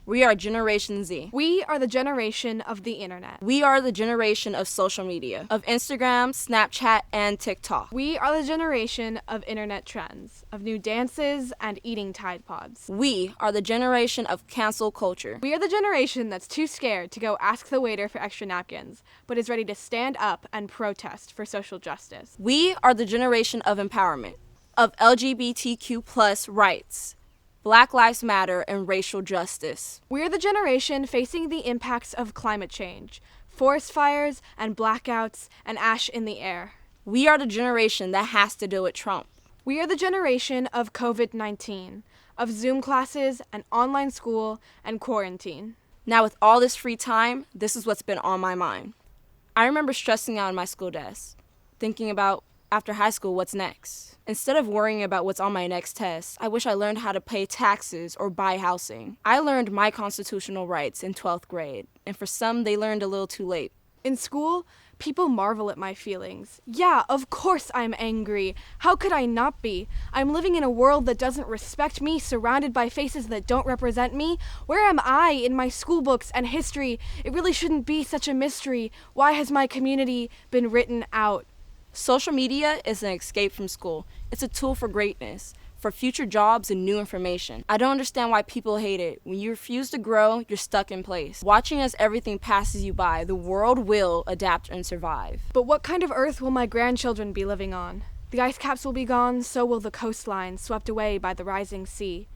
We are Generation Z. We are the generation of the internet. We are the generation of social media, of Instagram, Snapchat, and TikTok. We are the generation of internet trends, of new dances and eating Tide Pods. We are the generation of cancel culture. We are the generation that's too scared to go ask the waiter for extra napkins, but is ready to stand up and protest for social justice. We are the generation of empowerment, of LGBTQ+ rights, Black Lives Matter, and racial justice. We're the generation facing the impacts of climate change, forest fires and blackouts and ash in the air. We are the generation that has to deal with Trump. We are the generation of COVID-19, of Zoom classes and online school and quarantine. Now with all this free time, this is what's been on my mind. I remember stressing out in my school desk, thinking about, after high school, what's next? Instead of worrying about what's on my next test, I wish I learned how to pay taxes or buy housing. I learned my constitutional rights in 12th grade, and for some, they learned a little too late. In school, people marvel at my feelings. Yeah, of course I'm angry. How could I not be? I'm living in a world that doesn't respect me, surrounded by faces that don't represent me. Where am I in my school books and history? It really shouldn't be such a mystery. Why has my community been written out? Social media is an escape from school. It's a tool for greatness, for future jobs and new information. I don't understand why people hate it. When you refuse to grow, you're stuck in place. Watching as everything passes you by, the world will adapt and survive. But what kind of earth will my grandchildren be living on? The ice caps will be gone, so will the coastline, swept away by the rising sea.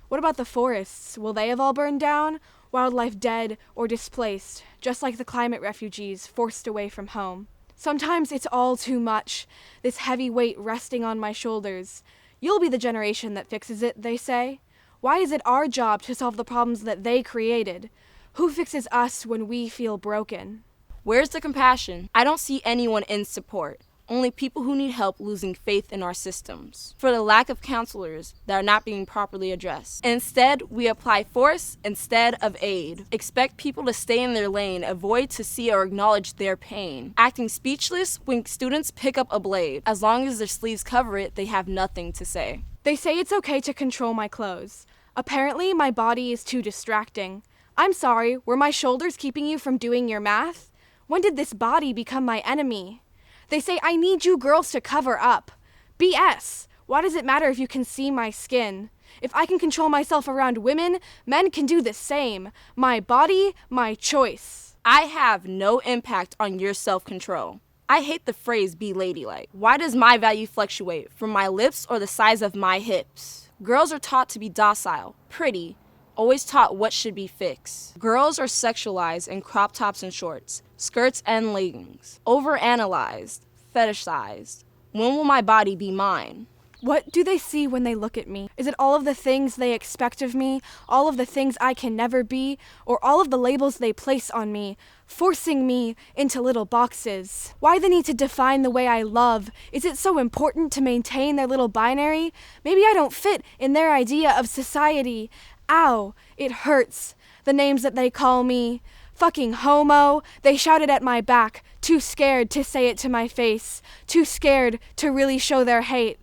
What about the forests? Will they have all burned down? Wildlife dead or displaced, just like the climate refugees forced away from home. Sometimes it's all too much, this heavy weight resting on my shoulders. You'll be the generation that fixes it, they say. Why is it our job to solve the problems that they created? Who fixes us when we feel broken? Where's the compassion? I don't see anyone in support. Only people who need help losing faith in our systems. For the lack of counselors that are not being properly addressed. Instead, we apply force instead of aid. Expect people to stay in their lane, avoid to see or acknowledge their pain. Acting speechless when students pick up a blade. As long as their sleeves cover it, they have nothing to say. They say it's okay to control my clothes. Apparently, my body is too distracting. I'm sorry, were my shoulders keeping you from doing your math? When did this body become my enemy? They say I need you girls to cover up. BS! Why does it matter if you can see my skin? If I can control myself around women, men can do the same. My body, my choice. I have no impact on your self-control. I hate the phrase be ladylike. Why does my value fluctuate from my lips or the size of my hips? Girls are taught to be docile, pretty, always taught what should be fixed. Girls are sexualized in crop tops and shorts, skirts and leggings, overanalyzed, fetishized. When will my body be mine? What do they see when they look at me? Is it all of the things they expect of me, all of the things I can never be, or all of the labels they place on me, forcing me into little boxes? Why the need to define the way I love? Is it so important to maintain their little binary? Maybe I don't fit in their idea of society. Ow, it hurts. The names that they call me. Fucking homo. They shouted at my back, too scared to say it to my face, too scared to really show their hate.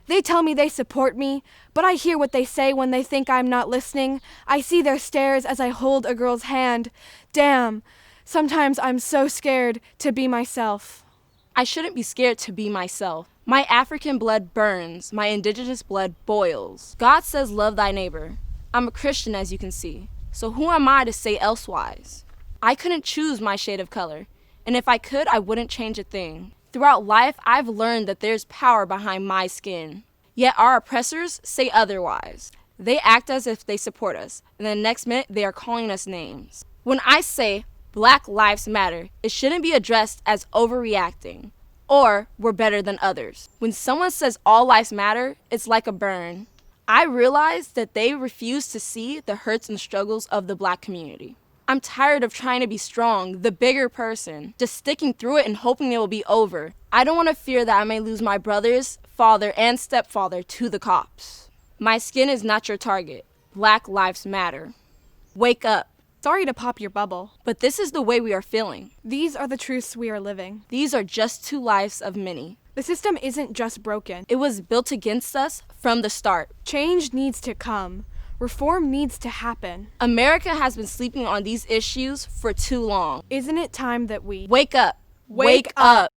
They tell me they support me, but I hear what they say when they think I'm not listening. I see their stares as I hold a girl's hand. Damn, sometimes I'm so scared to be myself. I shouldn't be scared to be myself. My African blood burns, my indigenous blood boils. God says love thy neighbor. I'm a Christian, as you can see, so who am I to say elsewise? I couldn't choose my shade of color, and if I could, I wouldn't change a thing. Throughout life, I've learned that there's power behind my skin. Yet our oppressors say otherwise. They act as if they support us, and the next minute they are calling us names. When I say Black Lives Matter, it shouldn't be addressed as overreacting, or we're better than others. When someone says all lives matter, it's like a burn. I realize that they refuse to see the hurts and struggles of the Black community. I'm tired of trying to be strong, the bigger person, just sticking through it and hoping it will be over. I don't want to fear that I may lose my brothers, father, and stepfather to the cops. My skin is not your target. Black Lives Matter. Wake up. Sorry to pop your bubble. But this is the way we are feeling. These are the truths we are living. These are just two lives of many. The system isn't just broken. It was built against us from the start. Change needs to come. Reform needs to happen. America has been sleeping on these issues for too long. Isn't it time that we Wake up. Wake up.